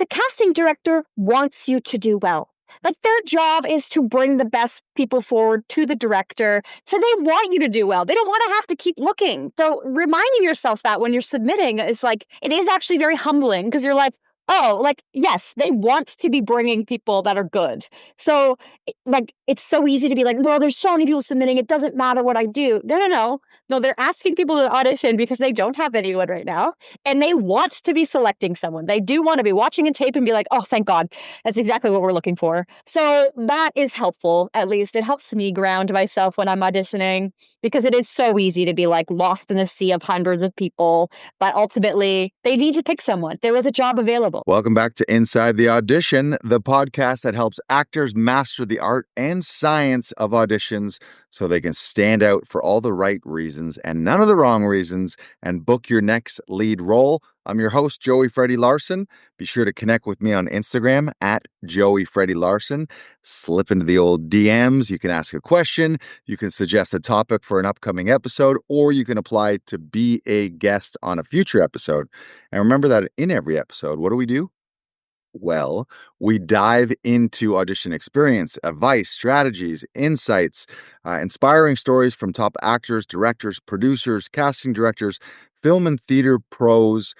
the casting director wants you to do well. Like, their job is to bring the best people forward to the director. So they want you to do well. They don't want to have to keep looking. So reminding yourself that when you're submitting is like, it is actually very humbling, because you're like, oh, like, yes, they want to be bringing people that are good. So like, it's so easy to be like, well, there's so many people submitting, it doesn't matter what I do. No, they're asking people to audition because they don't have anyone right now. And they want to be selecting someone. They do want to be watching a tape and be like, oh, thank God, that's exactly what we're looking for. So that is helpful. At least it helps me ground myself when I'm auditioning, because it is so easy to be like lost in a sea of hundreds of people. But ultimately, they need to pick someone. There is a job available. Welcome back to Inside the Audition, the podcast that helps actors master the art and science of auditions so they can stand out for all the right reasons and none of the wrong reasons and book your next lead role. I'm your host, Joey Freddy Larson. Be sure to connect with me on Instagram at Joey Freddy Larson. Slip into the old DMs. You can ask a question. You can suggest a topic for an upcoming episode, or you can apply to be a guest on a future episode. And remember that in every episode, what do? Well, we dive into audition experience, advice, strategies, insights, inspiring stories from top actors, directors, producers, casting directors, film and theater pros.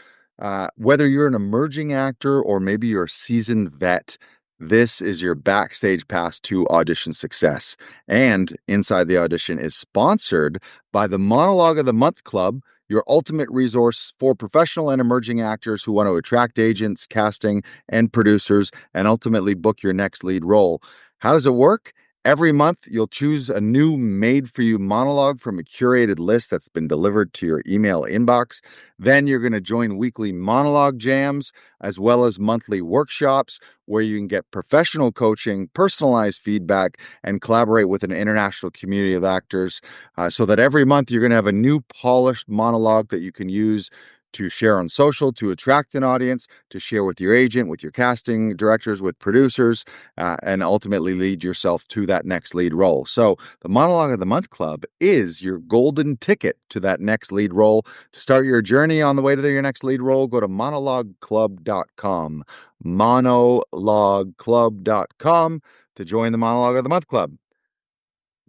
Whether you're an emerging actor or maybe you're a seasoned vet, this is your backstage pass to audition success. And Inside the Audition is sponsored by the Monologue of the Month Club, your ultimate resource for professional and emerging actors who want to attract agents, casting, and producers, and ultimately book your next lead role. How does it work? Every month, you'll choose a new made-for-you monologue from a curated list that's been delivered to your email inbox. Then you're going to join weekly monologue jams, as well as monthly workshops where you can get professional coaching, personalized feedback, and collaborate with an international community of actors, so that every month you're going to have a new polished monologue that you can use to share on social, to attract an audience, to share with your agent, with your casting directors, with producers, and ultimately lead yourself to that next lead role. So the Monologue of the Month Club is your golden ticket to that next lead role. To start your journey on the way to your next lead role, go to monologueclub.com, monologueclub.com to join the Monologue of the Month Club.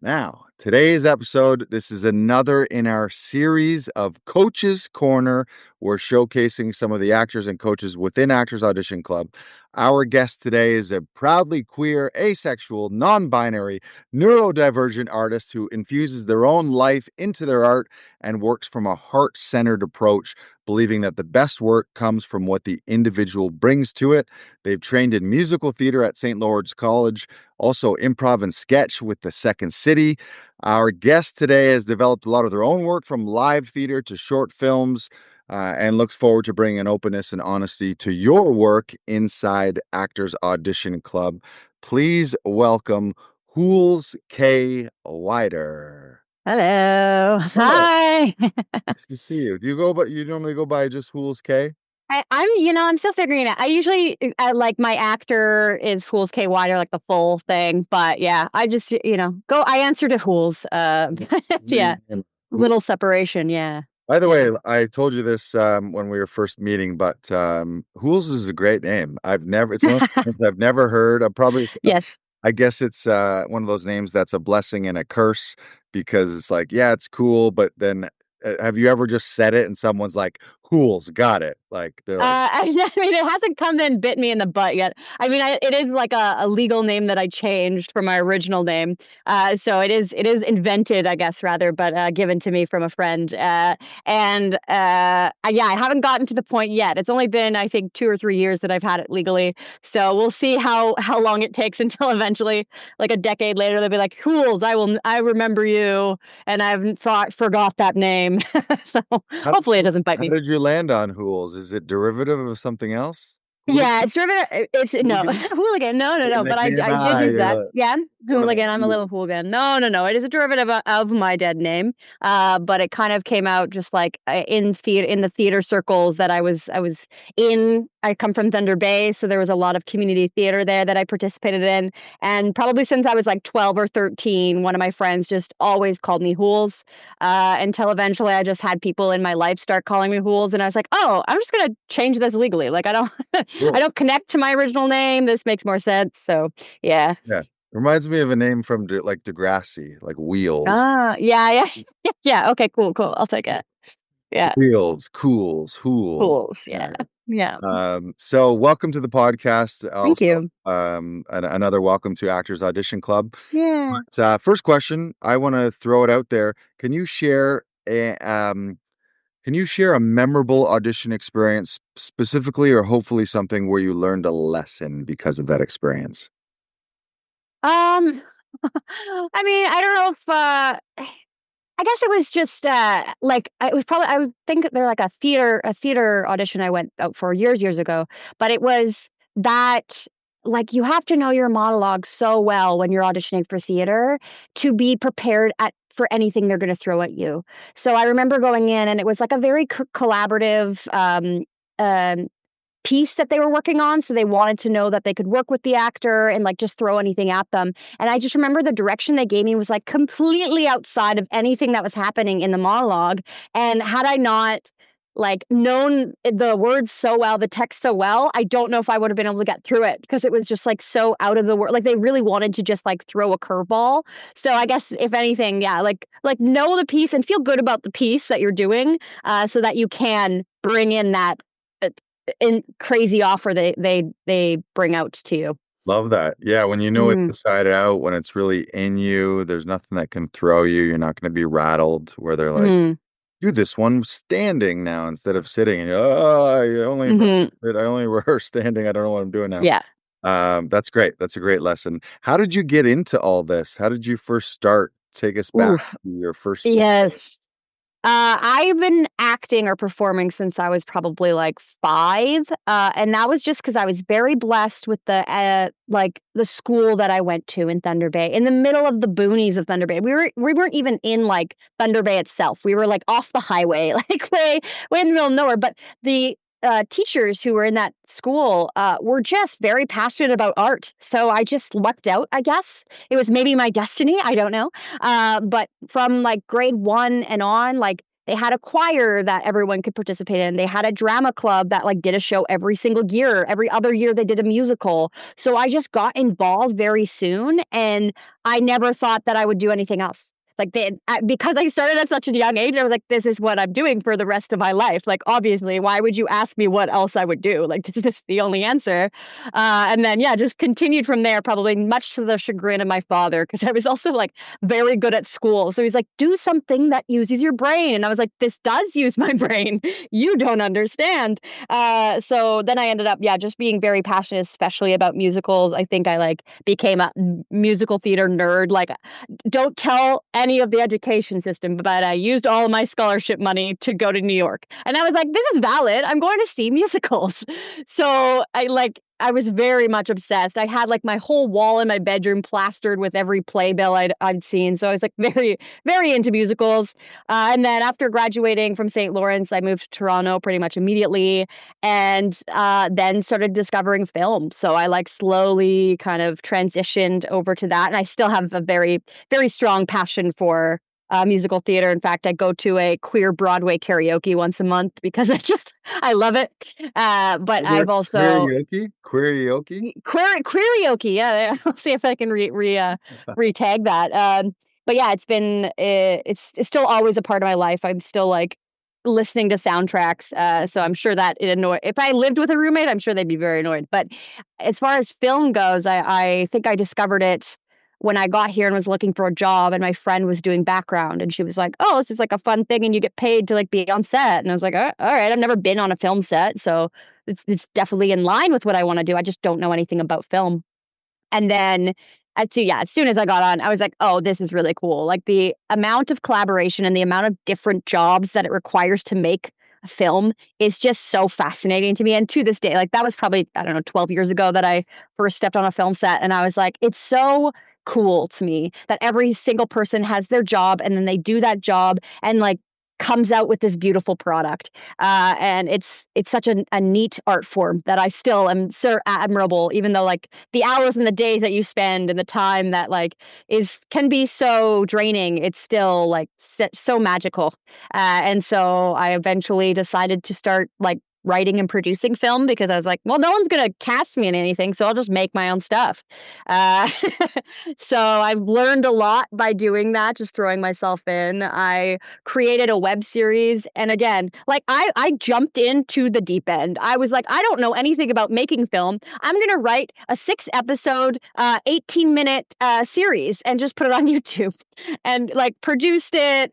Now, today's episode, this is another in our series of Coaches Corner. We're showcasing some of the actors and coaches within Actors Audition Club. Our guest today is a proudly queer, asexual, non-binary, neurodivergent artist who infuses their own life into their art and works from a heart-centered approach, believing that the best work comes from what the individual brings to it. They've trained in musical theater at St. Lawrence College, also improv and sketch with the Second City. Our guest today has developed a lot of their own work, from live theater to short films, and looks forward to bringing an openness and honesty to your work inside Actors Audition Club. Please welcome Hools Kay Wyder. Hello. Hi. Nice to see you. You normally go by just Hools Kay? I'm still figuring it out. I usually, like, my actor is Hools Kay Wyder, like the full thing. But yeah, I just, I answer to Hools. Yeah, little separation. Yeah. By the way, I told you this when we were first meeting, but Hools is a great name. It's one of the names I've never heard. Yes. I guess it's one of those names that's a blessing and a curse, because it's like, yeah, it's cool, but then have you ever just said it and someone's like, Hools, got it? Like, they're like, I mean, it hasn't come and bit me in the butt yet. I mean, it is like a legal name that I changed from my original name. So it is invented, I guess, rather, but given to me from a friend. Yeah, I haven't gotten to the point yet. It's only been, I think, 2 or 3 years that I've had it legally. So we'll see how long it takes until eventually, like a decade later, they'll be like, Hools, I remember you, and I've forgot that name. So hopefully it doesn't bite me. How did you land on Hools? Is it derivative of something else? Yeah, it's derivative. It's no hooligan. No. But I did use that. Yeah, hooligan. I'm a little hooligan. No. It is a derivative of my dead name. But it kind of came out just like in the theater circles that I was in. I come from Thunder Bay, so there was a lot of community theater there that I participated in. And probably since I was like 12 or 13, one of my friends just always called me Hools, until eventually I just had people in my life start calling me Hools, and I was like, oh, I'm just gonna change this legally. Like, I don't. I Cool. don't connect to my original name. This makes more sense. So yeah. Yeah. Reminds me of a name from like Degrassi, like Wheels. Ah, yeah, yeah. Yeah. Okay, cool. I'll take it. Yeah. Wheels, Cools, Hools. Fools. Yeah. Yeah. So welcome to the podcast. Thank Also, you. another welcome to Actors Audition Club. Yeah. But, first question, I want to throw it out there. Can you share a memorable audition experience specifically, or hopefully something where you learned a lesson because of that experience? Um I mean, I don't know if I guess it was just like it was probably I would think they're like a theater audition I went out for years ago, but it was that like you have to know your monologue so well when you're auditioning for theater to be prepared at for anything they're going to throw at you. So I remember going in and it was like a very collaborative um piece that they were working on, so they wanted to know that they could work with the actor and, like, just throw anything at them, and I just remember the direction they gave me was, like, completely outside of anything that was happening in the monologue, and had I not, like, known the words so well, the text so well, I don't know if I would have been able to get through it because it was just, like, so out of the word like, they really wanted to just, like, throw a curveball, so I guess if anything, yeah, like, know the piece and feel good about the piece that you're doing, so that you can bring in that, uh in crazy offer they bring out to you. Love that. Yeah, when you know it's Mhm. decided out, when it's really in you, there's nothing that can throw you. You're not going to be rattled. Where they're like, Mhm. do this one standing now instead of sitting, and Mhm. I only rehearse standing. I don't know what I'm doing now. Yeah. That's great. That's a great lesson. How did you get into all this? How did you first start? Take us back Oof. to your first. Yes. I've been acting or performing since I was probably like 5, and that was just because I was very blessed with the school that I went to in Thunder Bay, in the middle of the boonies of Thunder Bay. We weren't even in, like, Thunder Bay itself. We were, like, off the highway, like, way in the middle of nowhere, but the, teachers who were in that school, were just very passionate about art, so I just lucked out, I guess. It was maybe my destiny, I don't know. But from like grade 1 and on, like they had a choir that everyone could participate in. They had a drama club that like did a show every single year. Every other year they did a musical. So I just got involved very soon and I never thought that I would do anything else. Like because I started at such a young age, I was like, this is what I'm doing for the rest of my life. Like, obviously, why would you ask me what else I would do? Like, this is the only answer. And then, yeah, just continued from there, probably much to the chagrin of my father, because I was also like very good at school. So he's like, do something that uses your brain. And I was like, this does use my brain. You don't understand. So then I ended up, yeah, just being very passionate, especially about musicals. I think I like became a musical theater nerd. Like, don't tell any of the education system, but I used all of my scholarship money to go to New York. And I was like, this is valid. I'm going to see musicals. So I was very much obsessed. I had like my whole wall in my bedroom plastered with every playbill I'd seen. So I was like very into musicals. And then after graduating from St. Lawrence, I moved to Toronto pretty much immediately, and then started discovering film. So I like slowly kind of transitioned over to that, and I still have a very strong passion for musical theater. In fact, I go to a queer Broadway karaoke once a month because I love it. But I've also Karaoke? Queerioke, yeah, I'll see if I can re-tag that. But yeah, it's still always a part of my life. I'm still, like, listening to soundtracks, so I'm sure that it annoy if I lived with a roommate, I'm sure they'd be very annoyed. But as far as film goes, I think I discovered it when I got here and was looking for a job, and my friend was doing background, and she was like, "Oh, this is, like, a fun thing, and you get paid to, like, be on set." And I was like, all right, I've never been on a film set, so it's definitely in line with what I wanna do. I just don't know anything about film. And then as soon as I got on, I was like, "Oh, this is really cool." Like, the amount of collaboration and the amount of different jobs that it requires to make a film is just so fascinating to me, and to this day, like, that was probably, I don't know, 12 years ago that I first stepped on a film set, and I was like, it's so cool to me that every single person has their job, and then they do that job and, like, comes out with this beautiful product. And it's such a neat art form that I still am so admirable, even though, like, the hours and the days that you spend and the time that, like, is can be so draining, it's still, like, so magical. And so I eventually decided to start, like, writing and producing film because I was like, well, no one's going to cast me in anything, so I'll just make my own stuff. Uh, so I've learned a lot by doing that, just throwing myself in. I created a web series. And again, like I jumped into the deep end. I was like, I don't know anything about making film. I'm going to write a 6 episode, 18-minute series and just put it on YouTube and like produced it,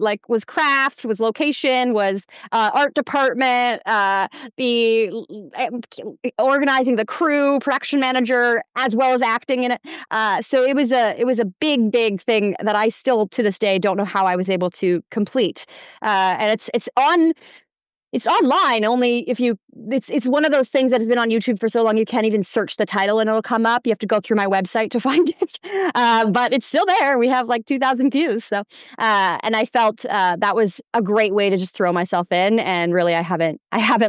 like was craft, was location, was art department, the organizing the crew, production manager, as well as acting in it. So it was a big thing that I still to this day don't know how I was able to complete. And it's online only if you it's one of those things that has been on YouTube for so long you can't even search the title and it'll come up. You have to go through my website to find it. But it's still there. We have like 2,000 views. So and I felt that was a great way to just throw myself in, and really I haven't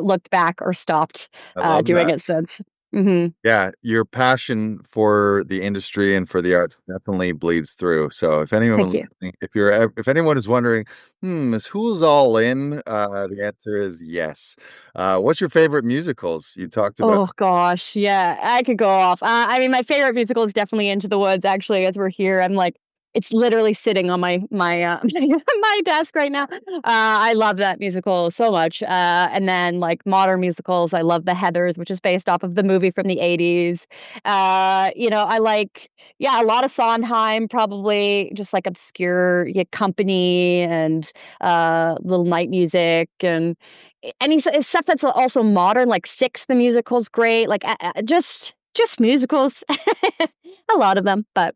looked back or stopped I love doing that. it since. Hmm. Yeah, your passion for the industry and for the arts definitely bleeds through. So if Thank anyone you. listening, if anyone is wondering, is Who's all in? The answer is yes. What's your favorite musicals? You talked about. Oh gosh, yeah, I could go off. I mean, my favorite musical is definitely Into the Woods. Actually, as we're here, I'm like, it's literally sitting on my my desk right now. I love that musical so much. And then like modern musicals, I love The Heathers, which is based off of the movie from the '80s. I like, yeah, a lot of Sondheim, probably just like obscure, yeah, Company and little night music and any stuff that's also modern, like Six, the musical's great. Like just musicals, a lot of them. But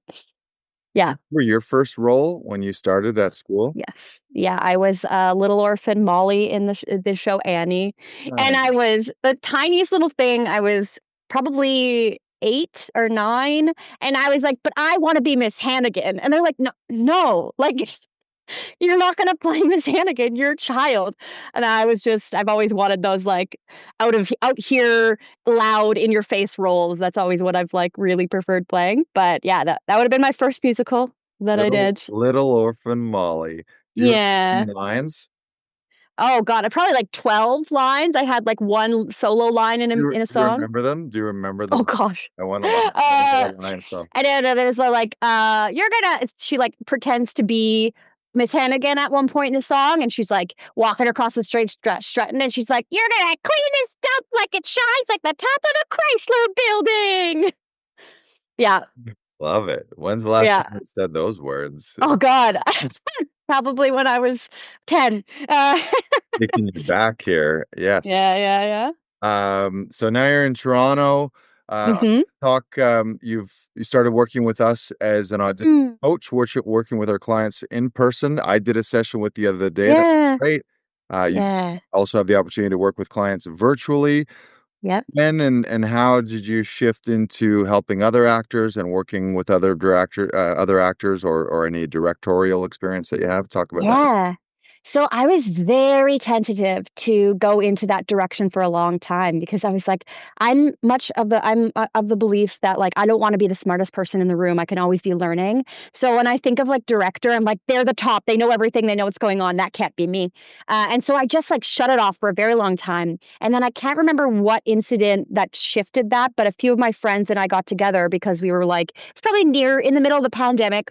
yeah, Were your first role when you started at school? yes, yeah. I was little orphan Molly in the show Annie, and Nice. I was the tiniest little thing. I was probably 8 or 9, and I was like, "But I want to be Miss Hannigan," and they're like, "No, no, like." You're not gonna play Miss Hannigan, you're a child. And I've always wanted those, like, out here, loud, in your face roles. That's always what I've, like, really preferred playing. But yeah, that would have been my first musical that I Little did. Little Orphan Molly. Do you Yeah. remember any lines? Oh god, I probably, like, 12 lines. I had, like, 1 solo line in a Do you song. remember them? Do you remember Oh them? gosh. I wanna get a line from. I don't know. There's the like, you're gonna. She like pretends to be Miss Hannigan at one point in the song, and she's like walking across the street, strutting, and she's like, "You're gonna clean this up like it shines like the top of the Chrysler Building." Yeah, Love it. When's the last yeah. time you said those words? Oh God, probably when I was 10. Taking you back here. Yes. Yeah. So now you're in Toronto. Hmm. You started working with us as an audition Mm, coach, working with our clients in person. I did a session with the other day. That was yeah, great. You yeah, also have the opportunity to work with clients virtually. yep. When and how did you shift into helping other actors and working with other actors, or any directorial experience that you have? Talk about that. Yeah. So I was very tentative to go into that direction for a long time because I was like, I'm of the belief that like I don't want to be the smartest person in the room. I can always be learning. So when I think of like director, I'm like, they're the top. They know everything. They know what's going on. That can't be me. And so I just like shut it off for a very long time. And then I can't remember what incident that shifted that, but a few of my friends and I got together because we were like, it's probably near in the middle of the pandemic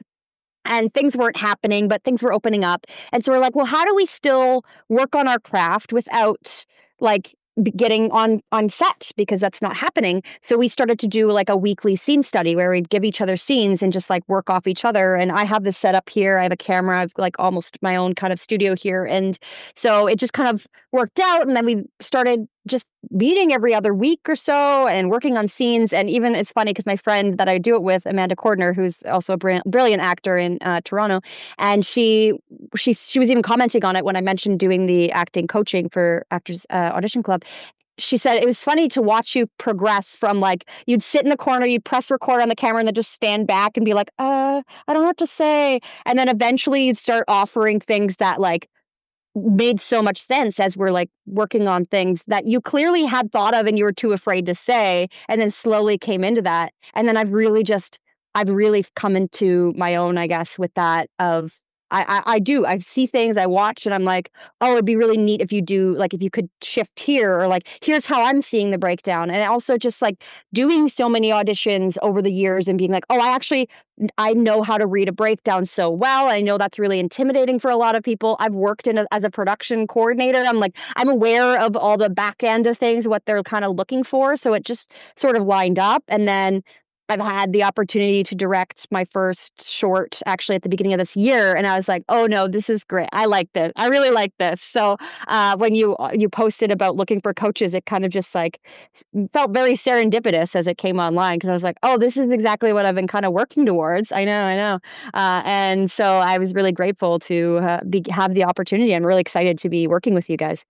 and things weren't happening, but things were opening up. And so we're like, well, how do we still work on our craft without like getting on set because that's not happening. So we started to do like a weekly scene study where we'd give each other scenes and just like work off each other. And I have this set up here. I have a camera. I've like almost my own kind of studio here. And so it just kind of worked out. And then we started just meeting every other week or so and working on scenes. And even it's funny because my friend that I do it with, Amanda Cordner, who's also a brilliant actor in Toronto, and she was even commenting on it when I mentioned doing the acting coaching for Actors Audition Club. She said it was funny to watch you progress from like you'd sit in the corner, you'd press record on the camera, and then just stand back and be like, I don't know what to say. And then eventually you'd start offering things that like made so much sense as we're like working on things that you clearly had thought of and you were too afraid to say, and then slowly came into that. And then I've really come into my own, I guess, with that of I do. I see things, I watch, and I'm like, oh, it'd be really neat if you do, like, if you could shift here, or like, here's how I'm seeing the breakdown. And also just like doing so many auditions over the years and being like, oh, I know how to read a breakdown so well. I know that's really intimidating for a lot of people. I've worked as a production coordinator. I'm like, I'm aware of all the back end of things, what they're kind of looking for. So it just sort of lined up. And then I've had the opportunity to direct my first short actually at the beginning of this year, and I was like, "Oh no, this is great. I like this. I really like this." So when you posted about looking for coaches, it kind of just like felt very serendipitous as it came online, because I was like, "Oh, this is exactly what I've been kind of working towards." I know, and so I was really grateful to have the opportunity. I'm really excited to be working with you guys.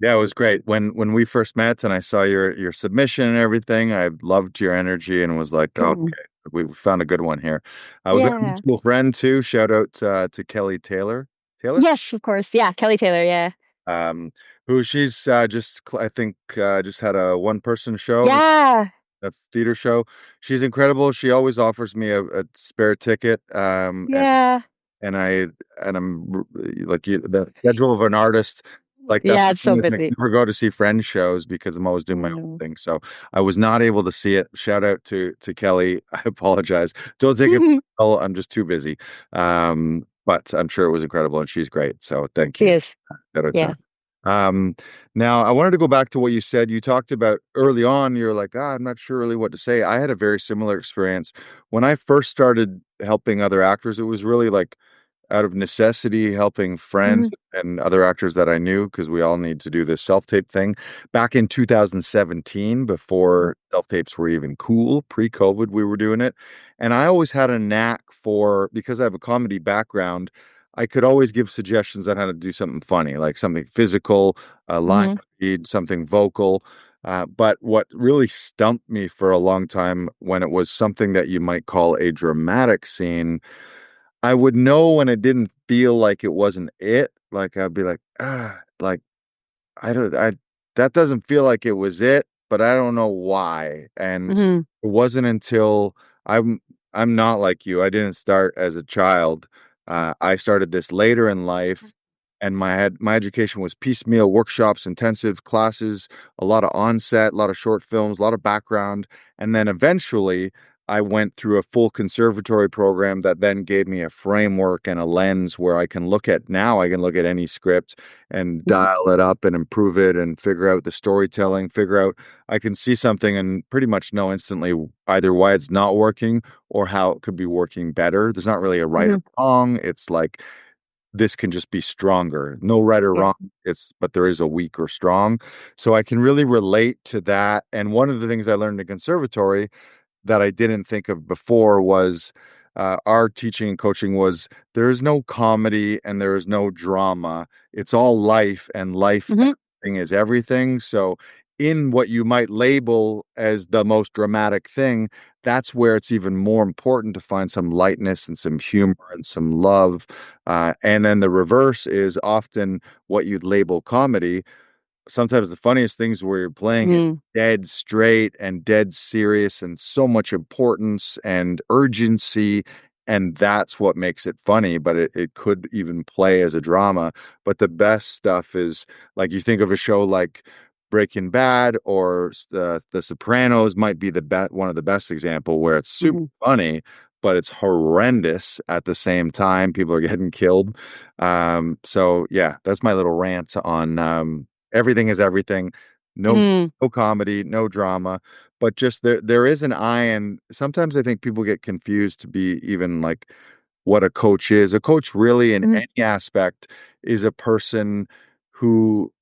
Yeah, it was great. When we first met and I saw your submission and everything, I loved your energy and was like, "Oh, Mhm. okay, we found a good one here." We've got a Yeah. mutual friend too. Shout out to Kelly Taylor. Taylor? Yes, of course. Yeah, Kelly Taylor. Yeah. Um, who she's I think just had a one-person show, Yeah. a theater show. She's incredible. She always offers me a spare ticket. Yeah. And I and I'm like the schedule of an artist, like that's Yeah, the it's so thing with me. I busy. never go to see friends shows because I'm always doing my I own know. thing. So I was not able to see it. Shout out to Kelly. I apologize. Don't take it. Oh, I'm just too busy. But I'm sure it was incredible and she's great. So thank She you. is. Shout out to Yeah. her. Um, Now I wanted to go back to what you said. You talked about early on, you're like, I'm not sure really what to say. I had a very similar experience when I first started helping other actors. It was really like out of necessity, helping friends Mhm, and other actors that I knew, because we all need to do this self-tape thing. Back in 2017, mhm, before self-tapes were even cool, pre-COVID, we were doing it. And I always had a knack for, because I have a comedy background, I could always give suggestions on how to do something funny, like something physical, a line mhm, read, something vocal. But what really stumped me for a long time when it was something that you might call a dramatic scene, I would know when it didn't feel like it wasn't it. Like I'd be like, like I don't I that doesn't feel like it was it, but I don't know why. And mhm, it wasn't until I'm I'm not like you. I didn't start as a child. I started this later in life, and my education was piecemeal workshops, intensive classes, a lot of onset, a lot of short films, a lot of background, and then eventually I went through a full conservatory program that then gave me a framework and a lens where I can look at now. I can look at any script and mhm, dial it up and improve it and figure out the storytelling, figure out I can see something and pretty much know instantly either why it's not working or how it could be working better. There's not really a right or mhm. wrong. It's like this can just be stronger. No right or Yeah. wrong. But there is a weak or strong. So I can really relate to that. And one of the things I learned in conservatory that I didn't think of before was our teaching and coaching was there is no comedy and there is no drama. It's all life, and life Mhm, acting is everything. So, in what you might label as the most dramatic thing, that's where it's even more important to find some lightness and some humor and some love. And then the reverse is often what you'd label comedy. Sometimes the funniest things where you're playing it mhm, dead straight and dead serious and so much importance and urgency, and that's what makes it funny, but it could even play as a drama. But the best stuff is, like, you think of a show like Breaking Bad or the Sopranos might be one of the best example where it's super mhm, funny but it's horrendous at the same time. People are getting killed. So yeah, that's my little rant on everything is everything. No, mhm. no comedy, no drama, but just there is an eye, and sometimes I think people get confused to be even like what a coach is. A coach really in Mhm. any aspect is a person who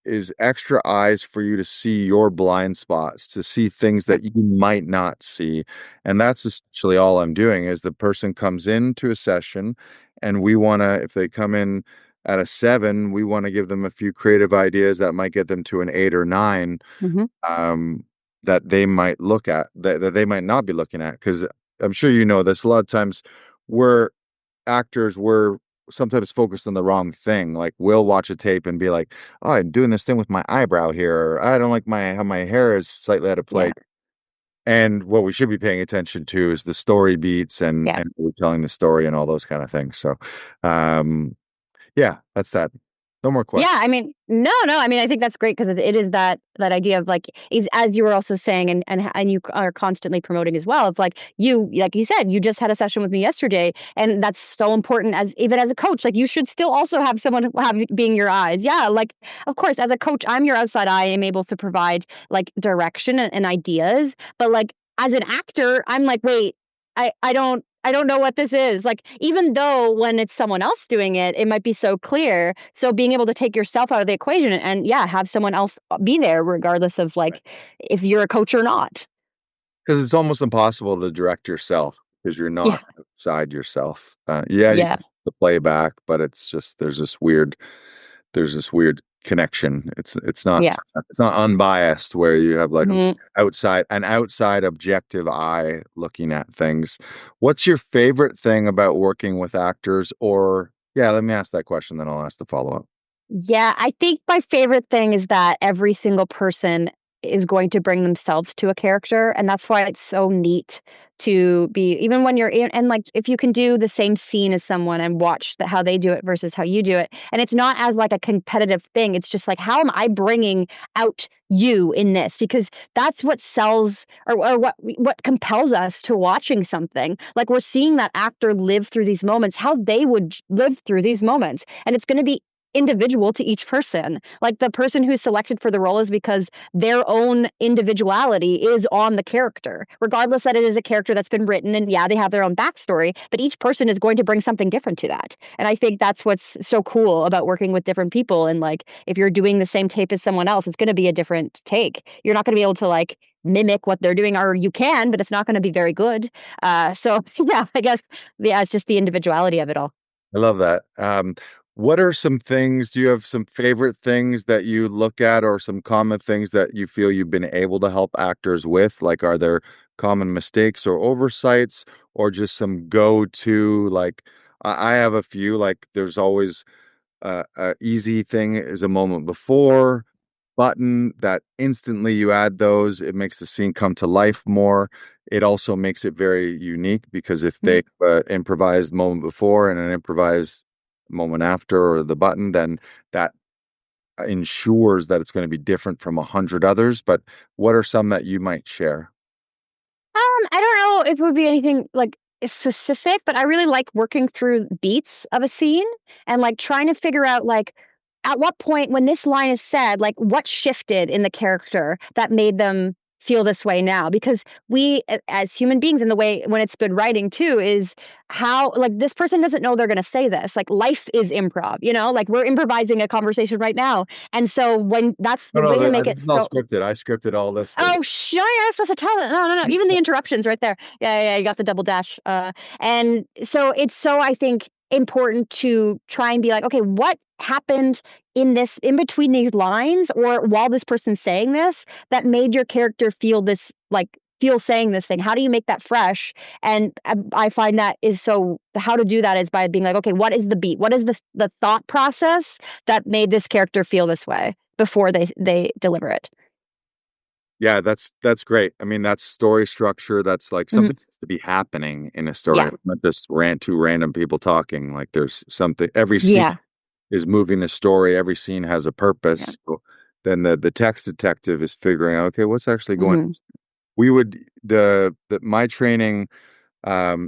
is extra eyes for you to see your blind spots, to see things Yeah. that you might not see. And that's essentially all I'm doing is the person comes into a session and we want to, if they come in at a 7, we want to give them a few creative ideas that might get them to an 8 or 9, Mhm. um, that they might look at, that they might not be looking at. Because I'm sure you know this, a lot of times we're actors were sometimes focused on the wrong thing. Like we'll watch a tape and be like, "Oh, I'm doing this thing with my eyebrow here," or "I don't like my how my hair is slightly out of Yeah. place." And what we should be paying attention to is the story beats Yeah. and we're telling the story and all those kind of things. So, um, yeah, that's that. No more Yeah, questions. I mean, no, no. I mean, I think that's great because it is that idea of like, as you were also saying, and you are constantly promoting as well. Of like you said, you just had a session with me yesterday, and that's so important. As even as a coach, like you should still also have someone being your eyes. Yeah, like of course, as a coach, I'm your outside eye. I'm able to provide like direction and ideas, but like as an actor, I'm like, wait, I don't know what this is. Like, even though when it's someone else doing it, it might be so clear. So being able to take yourself out of the equation and yeah, have someone else be there, regardless of like if you're a coach or not. Because it's almost impossible to direct yourself because you're Yeah. not outside yourself. Yeah, you Yeah. can the playback, but it's just there's this weird connection. Yeah. It's not unbiased where you have like Hmm. an outside objective eye looking at things. What's your favorite thing about working with actors? Or yeah, let me ask that question, then I'll ask the follow-up. Yeah, I think my favorite thing is that every single person is going to bring themselves to a character, and that's why it's so neat to be even when you're in and like if you can do the same scene as someone and watch how they do it versus how you do it, and it's not as like a competitive thing. It's just like how am I bringing out you in this because that's what sells or what compels us to watching something. Like we're seeing that actor live through these moments, how they would live through these moments, and it's going to be individual to each person. Like the person who's selected for the role is because their own individuality is on the character, regardless that it is a character that's been written and yeah, they have their own backstory, but each person is going to bring something different to that. And I think that's what's so cool about working with different people. And like if you're doing the same tape as someone else, it's going to be a different take. You're not going to be able to like mimic what they're doing, or you can, but it's not going to be very good. So yeah, I guess yeah, it's just the individuality of it all. I love that. What are some things, do you have some favorite things that you look at or some common things that you feel you've been able to help actors with? Like, are there common mistakes or oversights or just some go-to? Like, I have a few, like, there's always a easy thing is a moment before button that instantly you add those, it makes the scene come to life more. It also makes it very unique because if Mhm. they improvised moment before and an improvised moment after or the button, then that ensures that it's going to be different from 100 others. But what are some that you might share? I don't know if it would be anything like specific, but I really like working through beats of a scene and like trying to figure out like at what point when this line is said, like what shifted in the character that made them feel this way now because as human beings in the way when it's good writing too is how like this person doesn't know they're going to say this like life is improv, like we're improvising a conversation right now, and so when that's No, the way to no, make this it is all so scripted. I scripted all this for you. oh, sure. I was supposed to tell it. No, no, no. Even the interruptions right there. Yeah, yeah, you got the double dash. And so it's so I think important to try and be like, okay, what happened in between these lines or while this person's saying this that made your character feel this like feel saying this thing? How do you make that fresh? And I find that is so how to do that is by being like, okay, what is the beat? What is the thought process that made this character feel this way before they deliver it? Yeah, that's great. I mean, that's story structure. That's like Mhm. something has to be happening in a story. Yeah. It's not just two random people talking. Like there's something. Every scene Yeah. is moving the story. Every scene has a Yeah. purpose. So then the text detective is figuring out, okay, what's actually going. Mhm. We would the my training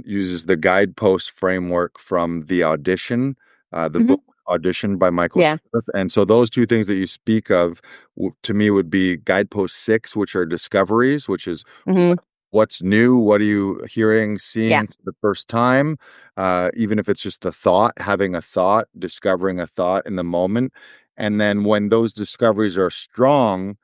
uses the guidepost framework from the Audition, the Mhm. book Audition by Michael Yeah. Smith. And so those two things that you speak of to me would be guidepost 6, which are discoveries, which is Mhm. what's new, what are you hearing, Yeah. seeing for the first time, even if it's just a thought, having a thought, discovering a thought in the moment. And then when those discoveries are strong,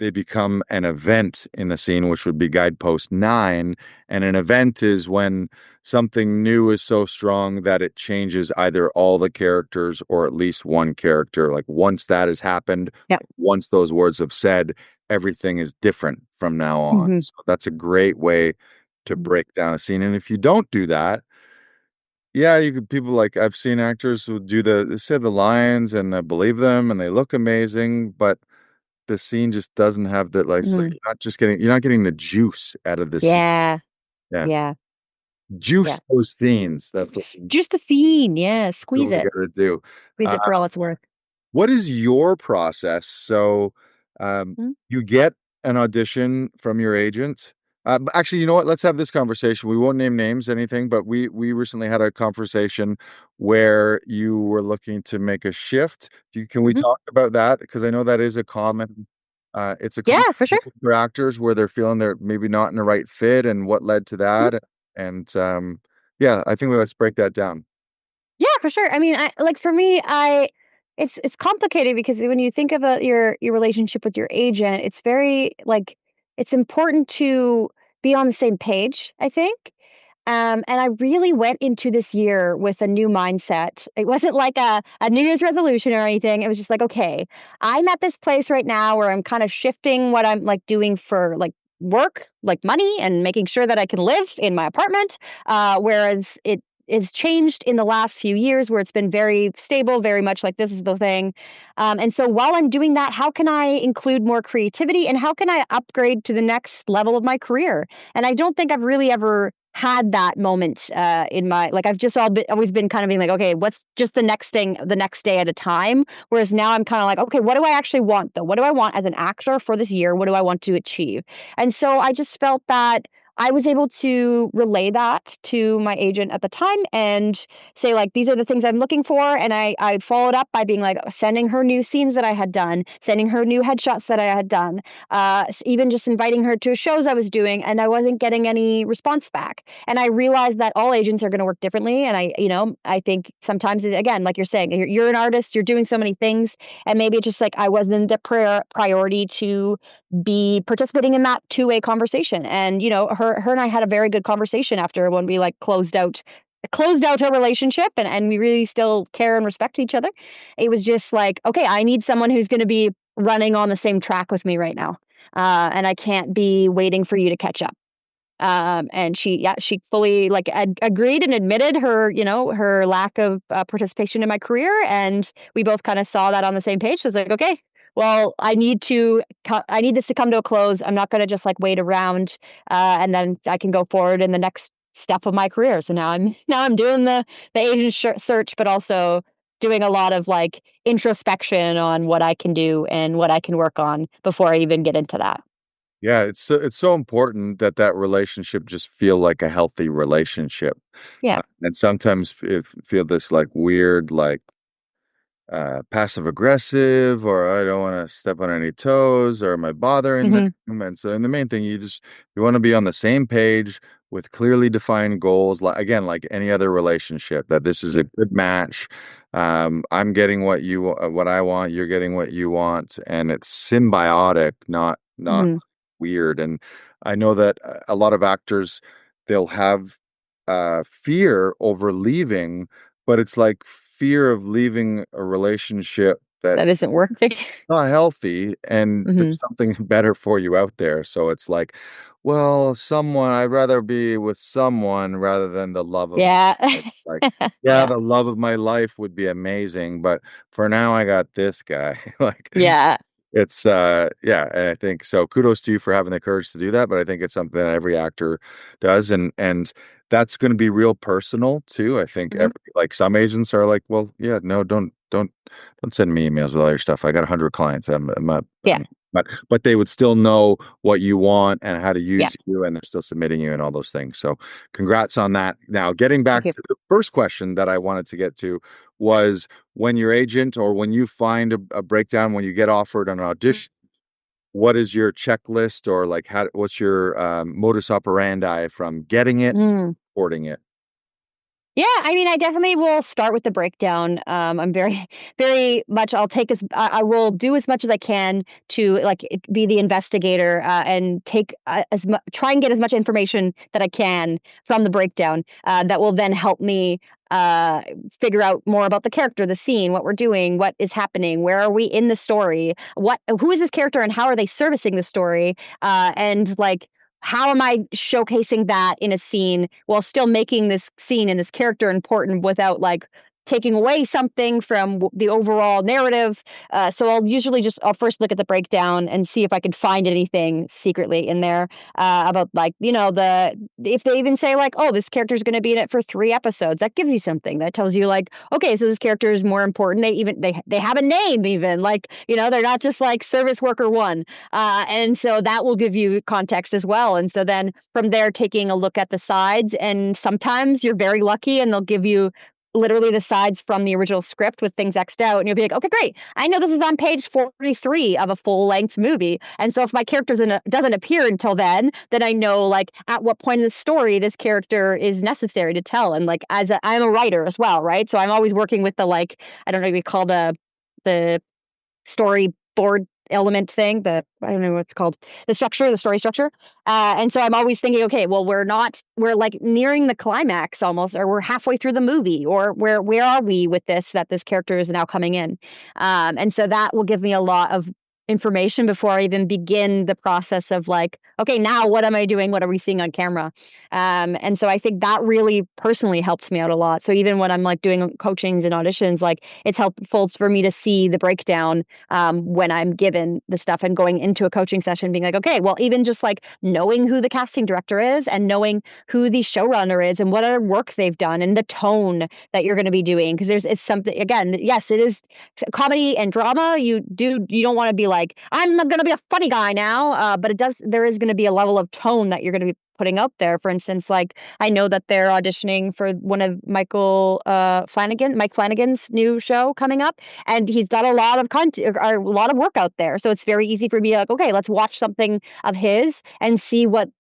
they become an event in the scene, which would be guidepost 9. And an event is when something new is so strong that it changes either all the characters or at least one character. Like once that has happened, Yeah. once those words have said, everything is different from now on. Mhm. So that's a great way to Mhm. break down a scene. And if you don't do that, yeah, you could people like I've seen actors who do they say the lines and I believe them and they look amazing, but the scene just doesn't have the like, Mhm. you're not getting the juice out of this scene. Yeah. Yeah. Yeah. Yeah. Juice those scenes. That's what Just the scene. Yeah. you Squeeze really it. gotta do. Squeeze Uh, it for all it's worth. what is your process? So, Mhm. you get an audition from your agent. Actually, you know what? Let's have this conversation. We won't name names, anything, but we recently had a conversation where you were looking to make a shift. Can we Mhm. talk about that? Because I know that is a common, it's a common Yeah, for sure. for actors where they're feeling they're maybe not in the right fit, and what led to Mhm. that. And yeah, I think let's break that down. Yeah, for sure. I mean, I like for me, I it's complicated because when you think about your relationship with your agent, it's very like it's important to be on the same page, I think. And I really went into this year with a new mindset. It wasn't like a New Year's resolution or anything. It was just like, okay, I'm at this place right now where I'm kind of shifting what I'm like doing for like work, like money, and making sure that I can live in my apartment. Whereas it is changed in the last few years where it's been very stable, very much like this is the thing. And so while I'm doing that, how can I include more creativity and how can I upgrade to the next level of my career? And I don't think I've really ever had that moment in my like I've just always been kind of being like, okay, what's just the next thing, the next day at a time. Whereas now I'm kind of like, okay, what do I actually want though? What do I want as an actor for this year? What do I want to achieve? And so I just felt that I was able to relay that to my agent at the time and say like these are the things I'm looking for. And I followed up by being like sending her new scenes that I had done, sending her new headshots that I had done, even just inviting her to shows I was doing, and I wasn't getting any response back. And I realized that all agents are going to work differently. And I think sometimes, again, like you're saying, you're an artist, you're doing so many things, and maybe it's just like I wasn't the priority to be participating in that two-way conversation. And her and I had a very good conversation after when we like closed out our relationship and we really still care and respect each other. It was just like, okay, I need someone who's going to be running on the same track with me right now. And I can't be waiting for you to catch up. And she fully like agreed and admitted her lack of participation in my career. And we both kind of saw that on the same page. So it's like, okay, well, I need this to come to a close. I'm not going to just like wait around, and then I can go forward in the next step of my career. So now I'm doing the agent search, but also doing a lot of like introspection on what I can do and what I can work on before I even get into that. Yeah, it's so important that that relationship just feel like a healthy relationship. Yeah. And sometimes it feel this like weird, like passive aggressive, or I don't want to step on any toes, or am I bothering Hmm. them? And the main thing, you want to be on the same page with clearly defined goals. Like again, like any other relationship, that this is a good match. I'm getting what I want, you're getting what you want, and it's symbiotic, not Hmm. weird. And I know that a lot of actors, they'll have fear over leaving, but it's like fear of leaving a relationship that That isn't working. not healthy, and Hmm. there's something better for you out there. So it's like, well, I'd rather be with someone rather than the love of my Yeah. life. Like, yeah, Yeah. the love of my life would be amazing, but for now I got this guy. Like, Yeah. it's yeah, and I think so kudos to you for having the courage to do that, but I think it's something that every actor does, and that's going to be real personal too. I think Mhm. like some agents are like, well, yeah, no, don't send me emails with all your stuff. I got 100 clients. I'm not Yeah. but they would still know what you want and how to Yeah. use you, and they're still submitting you and all those things. So congrats on that. Now, getting Thank back you. to the first question that I wanted to get to was, when your agent or when you find a breakdown, when you get offered an audition, what is your checklist, or like what's your modus operandi from getting it, Mm. reporting it? Yeah, I mean, I definitely will start with the breakdown. I'm very, very much. I will do as much as I can to like be the investigator and take try and get as much information that I can from the breakdown that will then help me uh, figure out more about the character, the scene, what we're doing, what is happening, where are we in the story, who is this character, and how are they servicing the story, and like how am I showcasing that in a scene while still making this scene and this character important without like taking away something from the overall narrative. So I'll first look at the breakdown and see if I can find anything secretly in there about, like, if they even say like, oh, this character is going to be in it for 3 episodes, that gives you something that tells you like, okay, so this character is more important. They have a name, even, like, they're not just like service worker one. And so that will give you context as well. And so then from there, taking a look at the sides, and sometimes you're very lucky and they'll give you literally the sides from the original script with things X'd out, and you'll be like, okay, great. I know this is on page 43 of a full length movie. And so if my character doesn't appear until then I know like at what point in the story this character is necessary to tell. And like I'm a writer as well, right? So I'm always working with the, like, I don't know what we call the storyboard element thing, I don't know what it's called, the story structure. And so I'm always thinking, okay, well, we're like nearing the climax almost, or we're halfway through the movie, or where are we with that this character is now coming in. And so that will give me a lot of information before I even begin the process of like, okay, now what am I doing? What are we seeing on camera? And so I think that really personally helps me out a lot. So even when I'm like doing coachings and auditions, like it's helpful for me to see the breakdown when I'm given the stuff and going into a coaching session being like, okay, well, even just like knowing who the casting director is and knowing who the showrunner is and what other work they've done and the tone that you're going to be doing. Because it's something, again, yes, it is comedy and drama. You don't want to be like, I'm going to be a funny guy now. But there is going to be a level of tone that you're going to be putting out there. For instance, like I know that they're auditioning for one of Mike Flanagan's new show coming up, and he's got a lot of content, or a lot of work out there. So it's very easy for me to like, okay, let's watch something of his and see what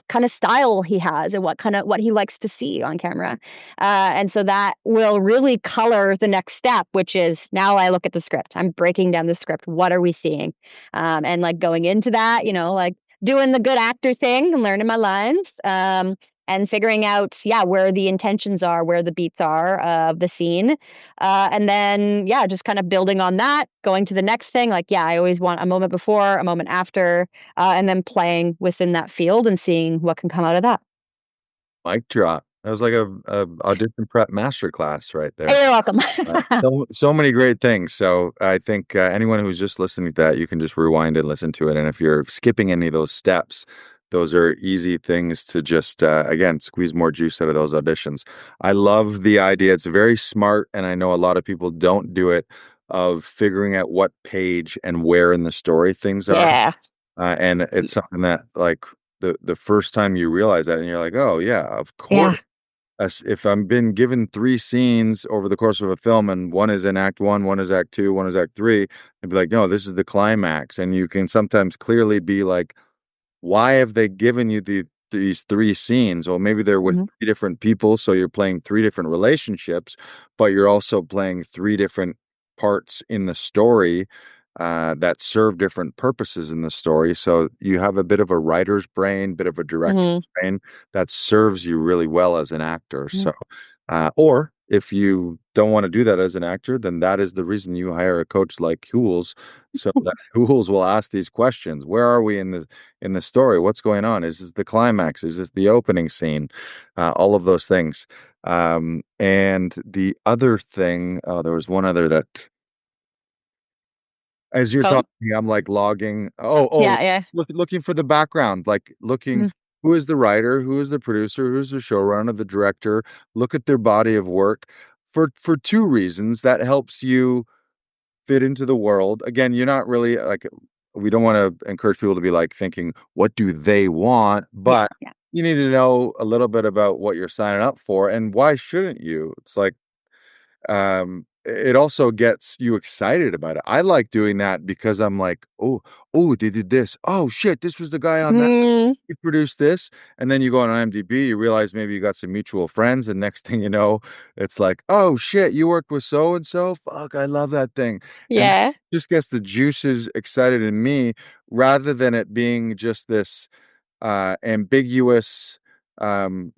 kind of style he has and what he likes to see on camera. And so that will really color the next step, which is now I look at the script. I'm breaking down the script. What are we seeing? And like going into that, like doing the good actor thing and learning my lines, and figuring out, where the intentions are, where the beats are of the scene. And then, just kind of building on that, going to the next thing. Like, I always want a moment before, a moment after, and then playing within that field and seeing what can come out of that. Mic drop. That was like a audition prep masterclass right there. You're welcome. So many great things. So I think anyone who's just listening to that, you can just rewind and listen to it. And if you're skipping any of those steps, those are easy things to just, again, squeeze more juice out of those auditions. I love the idea. It's very smart. And I know a lot of people don't do it, of figuring out what page and where in the story things are. Yeah. And it's something that, like, the first time you realize that, and you're like, oh, yeah, of course. If I'm been given 3 scenes over the course of a film, and one is in act 1, one is act 2, one is act 3, I'd be like, no, this is the climax. And you can sometimes clearly be like, why have they given you these 3 scenes? Well, maybe they're with 3 different people, so you're playing 3 different relationships, but you're also playing 3 different parts in the story that serve different purposes in the story. So you have a bit of a writer's brain, bit of a director's brain that serves you really well as an actor. So, or if you don't want to do that as an actor, then that is the reason you hire a coach like Hools, so that Hools will ask these questions. Where are we in the story? What's going on? Is this the climax? Is this the opening scene? All of those things. And the other thing, there was one other that, as you're talking, I'm like logging. Looking for the background, like looking who is the writer, who is the producer, who's the showrunner, the director. Look at their body of work for 2 reasons. That helps you fit into the world. Again, you're not really like, we don't want to encourage people to be like thinking, what do they want? But you need to know a little bit about what you're signing up for, and why shouldn't you? It's like, it also gets you excited about it. I like doing that because I'm like, oh, they did this. Oh shit, this was the guy on that. He produced this. And then you go on IMDb, you realize maybe you got some mutual friends, and next thing you know, it's like, oh shit, you worked with so and so. Fuck, I love that thing. And just gets the juices excited in me, rather than it being just this ambiguous,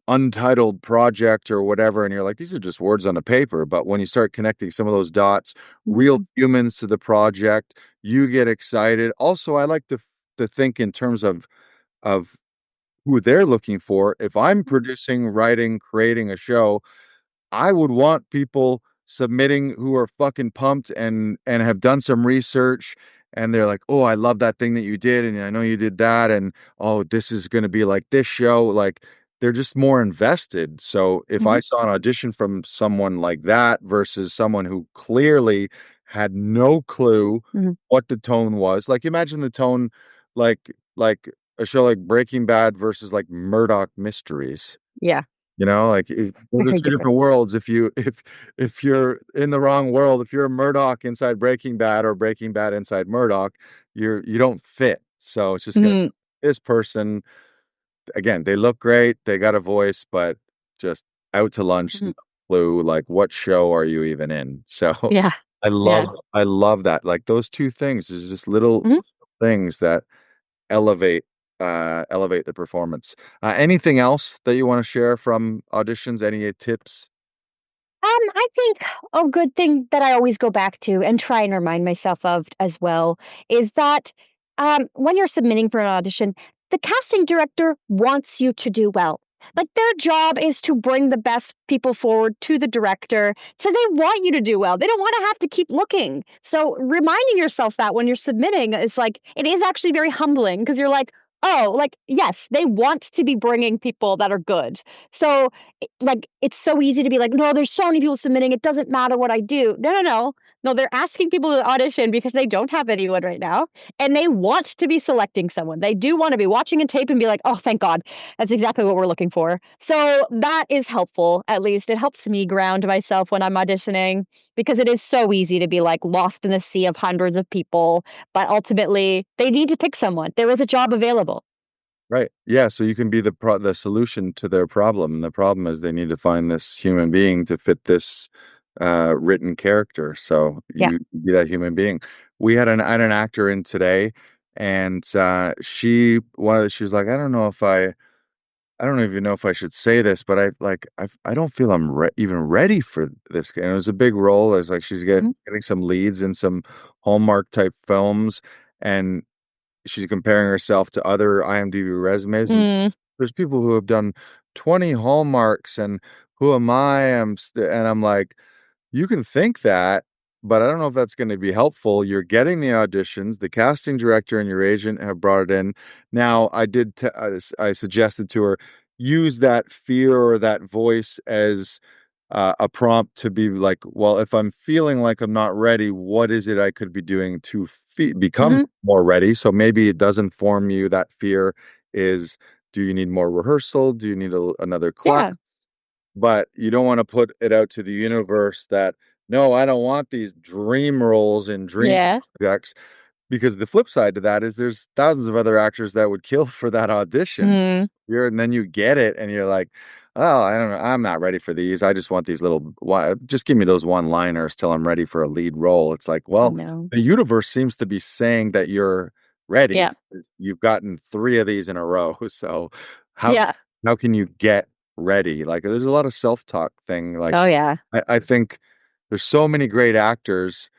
untitled project or whatever, and you're like, these are just words on a paper. But when you start connecting some of those dots, real humans to the project, you get excited. Also, I like to think in terms of who they're looking for. If I'm producing, writing, creating a show, I would want people submitting who are fucking pumped and have done some research, and they're like, "Oh, I love that thing that you did, and I know you did that, and oh, this is going to be like this show." Like they're just more invested. So if Mhm. I saw an audition from someone like that versus someone who clearly had no clue Mhm. what the tone was, like imagine the tone, like a show like Breaking Bad versus like Murdoch Mysteries. Yeah, Like those are very two different. different worlds. If you're in the wrong world, if you're a Murdoch inside Breaking Bad or Breaking Bad inside Murdoch, you don't fit. So it's just gonna Mhm. this person again. They look great, they got a voice, but just out to lunch, no Mhm. clue. Like what show are you even in? So Yeah, yeah. I love that. Like those two things is just little Mhm. things that elevate elevate the performance. Anything else that you want to share from auditions? Any tips? I think a good thing that I always go back to and try and remind myself of as well is that when you're submitting for an audition, the casting director wants you to do well. Like their job is to bring the best people forward to the director. So they want you to do well. They don't want to have to keep looking. So reminding yourself that when you're submitting is like, it is actually very humbling because you're like, oh, like, yes, they want to be bringing people that are good. So like it's so easy to be like, no, there's so many people submitting. It doesn't matter what I do. No, no, no. No, they're asking people to audition because they don't have anyone right now. And they want to be selecting someone. They do want to be watching a tape and be like, oh, thank God. That's exactly what we're looking for. So that is helpful. At least it helps me ground myself when I'm auditioning because it is so easy to be like lost in a sea of hundreds of people. But ultimately, they need to pick someone. There is a job available. Right. Yeah. So you can be the solution to their problem. And the problem is they need to find this human being to fit this written character. So Yeah. you be that human being. I had an actor in today, and she was like, I don't even know if I should say this, but I don't feel I'm even ready for this. And it was a big role. It was like Mhm. getting some leads in some Hallmark type films, and she's comparing herself to other IMDb resumes, and Mm, there's people who have done 20 hallmarks, and who am I? And I'm like, you can think that, but I don't know if that's going to be helpful. You're getting the auditions, the casting director and your agent have brought it in. Now, I suggested to her use that fear or that voice as a prompt to be like, well, if I'm feeling like I'm not ready, what is it I could be doing to become mhm. more ready? So maybe it does inform you that fear is, do you need more rehearsal? Do you need another class? Yeah. But you don't want to put it out to the universe that, no, I don't want these dream roles in dream Yeah. projects, because the flip side to that is there's thousands of other actors that would kill for that audition. Mm, And then you get it and you're like, oh, I don't know, I'm not ready for these. I just want these just give me those one-liners till I'm ready for a lead role. It's like, I well, know. the universe seems to be saying that you're ready. Yeah. You've gotten three of these in a row. So how Yeah. how can you get ready? Like there's a lot of self-talk thing. Like Oh, yeah. I think there's so many great actors,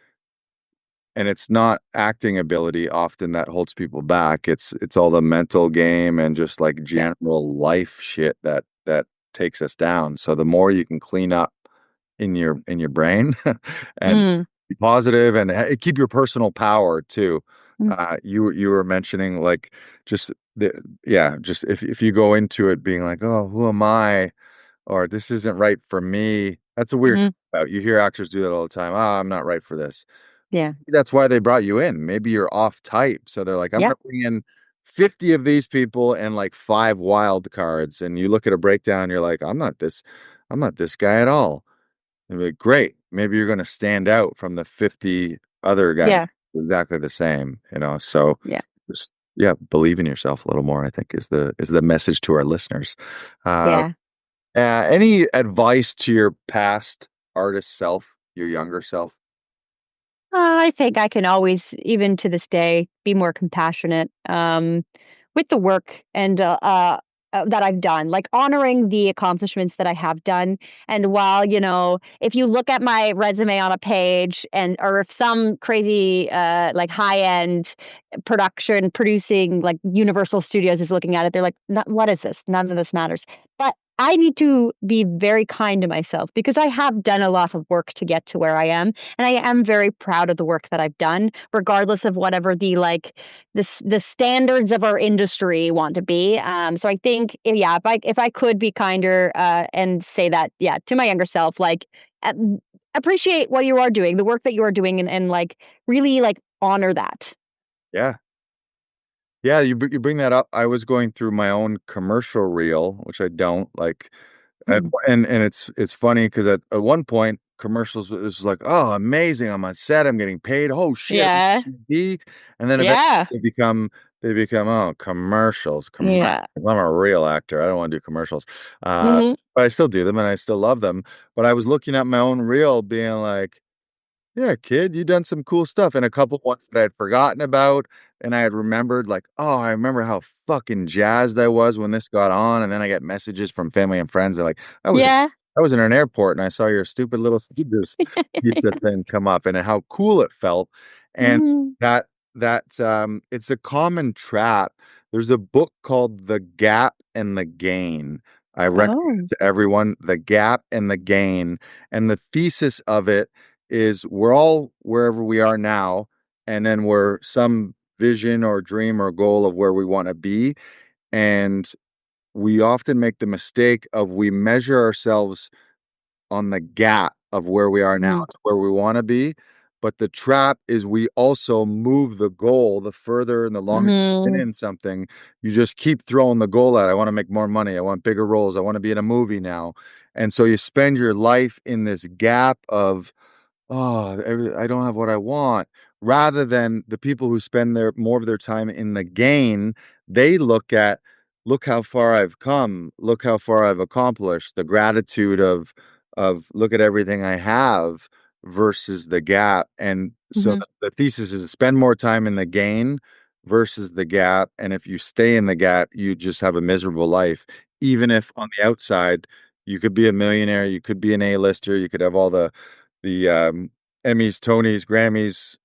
and it's not acting ability often that holds people back. It's all the mental game and just like Yeah. general life shit that takes us down. So the more you can clean up in your brain and Mm, be positive and keep your personal power too. mm, You were mentioning like just the yeah, just if you go into it being like, oh, who am I? Or this isn't right for me. That's a weird mhm. about. You hear actors do that all the time. Ah, I'm not right for this. Yeah. That's why they brought you in. Maybe you're off type. So they're like, I'm Yeah. gonna bring in 50 of these people and like five wild cards. And you look at a breakdown, you're like, I'm not this guy at all. And be like, great. Maybe you're gonna stand out from the 50 other guys Yeah. exactly the same. So Yeah. just yeah, believe in yourself a little more, I think is the message to our listeners. Uh, Yeah. any advice to your past artist self, your younger self? I think I can always, even to this day, be more compassionate with the work and that I've done, like honoring the accomplishments that I have done. And while, if you look at my resume on a page or if some crazy, like high end production producing like Universal Studios is looking at it, they're like, what is this? None of this matters. But I need to be very kind to myself because I have done a lot of work to get to where I am, and I am very proud of the work that I've done, regardless of whatever the standards of our industry want to be. So I think, yeah, if I could be kinder and say that, yeah, to my younger self, like uh, appreciate what you are doing, the work that you are doing, and like really like honor that. Yeah. Yeah, you bring that up. I was going through my own commercial reel, which I don't like. Mhm. And it's funny because at one point commercials was like, oh, amazing! I'm on set, I'm getting paid. Oh shit, I'm Yeah, on TV. And then eventually yeah, they become oh commercials. yeah. I'm a real actor. I don't want to do commercials. Hmm. But I still do them and I still love them. But I was looking at my own reel, being like, yeah, kid, you done some cool stuff. And a couple ones that I had forgotten about, and I had remembered, like, oh, I remember how fucking jazzed I was when this got on. And then I get messages from family and friends. They're like, Yeah. I was in an airport and I saw your stupid little Caesars pizza thing come up and how cool it felt. And Mhm. that it's a common trap. There's a book called The Gap and the Gain. I recommend Oh. it to everyone, The Gap and the Gain. And the thesis of it is we're all wherever we are now, and then we're some vision or dream or goal of where we want to be. And we often make the mistake of we measure ourselves on the gap of where we are now Mhm. to where we want to be. But the trap is we also move the goal the further and the longer you've been Mhm. in something, you just keep throwing the goal out. I want to make more money. I want bigger roles. I want to be in a movie now. And so you spend your life in this gap of oh, I don't have what I want. Rather than the people who spend their more of their time in the gain, they look how far I've come, look how far I've accomplished, the gratitude of look at everything I have versus the gap. And so Mhm. the thesis is spend more time in the gain versus the gap. And if you stay in the gap, you just have a miserable life. Even if on the outside you could be a millionaire, you could be an A-lister, you could have all the Emmys, Tonys, Grammys,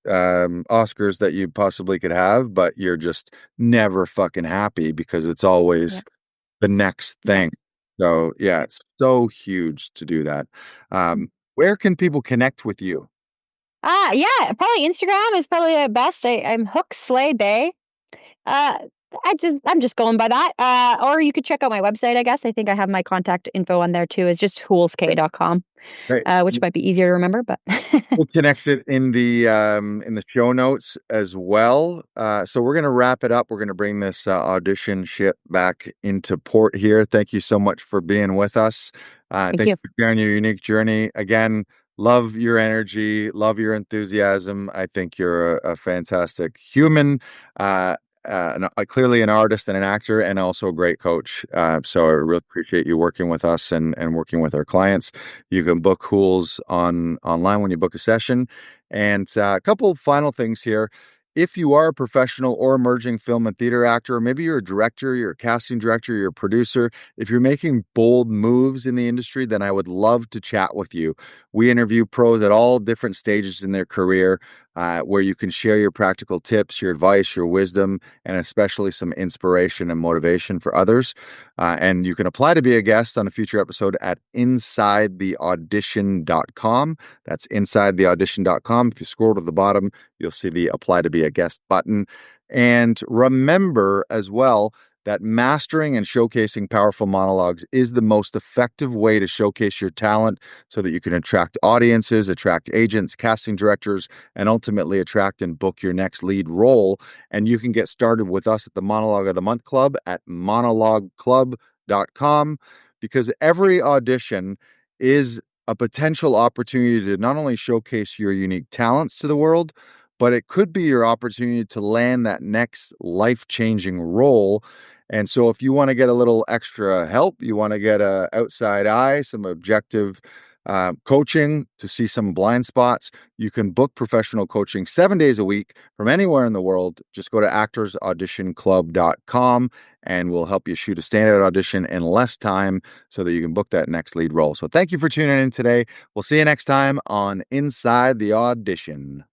Oscars that you possibly could have, but you're just never fucking happy because it's Yeah. always the next Yeah. thing. So yeah, it's so huge to do that. Mm. Where can people connect with you? Yeah, probably Instagram is probably the best. I'm Hook Slay Bay. Uh, I'm just going by that. Or you could check out my website, I guess. I think I have my contact info on there too. It's just hoolskay.com, Great. which might be easier to remember, but We'll connect it in the show notes as well. So we're gonna wrap it up. We're gonna bring this audition ship back into port here. Thank you so much for being with us. thank Thank you. you for sharing your unique journey. Again, love your energy, love your enthusiasm. I think you're a fantastic human. Clearly an artist and an actor, and also a great coach. So I really appreciate you working with us and working with our clients. You can book Hools online when you book a session. And a couple final things here. If you are a professional or emerging film and theater actor, or maybe you're a director, you're a casting director, you're a producer, if you're making bold moves in the industry, then I would love to chat with you. We interview pros at all different stages in their career, where you can share your practical tips, your advice, your wisdom, and especially some inspiration and motivation for others. And you can apply to be a guest on a future episode at insidetheaudition.com. That's insidetheaudition.com. If you scroll to the bottom, you'll see the apply to be a guest button. And remember as well that mastering and showcasing powerful monologues is the most effective way to showcase your talent so that you can attract audiences, attract agents, casting directors, and ultimately attract and book your next lead role. And you can get started with us at the Monologue of the Month Club at monologueclub.com, because every audition is a potential opportunity to not only showcase your unique talents to the world, but it could be your opportunity to land that next life-changing role. And so if you want to get a little extra help, you want to get a outside eye, some objective coaching to see some blind spots, you can book professional coaching 7 days a week from anywhere in the world. Just go to actorsauditionclub.com and we'll help you shoot a standout audition in less time so that you can book that next lead role. So thank you for tuning in today. We'll see you next time on Inside the Audition.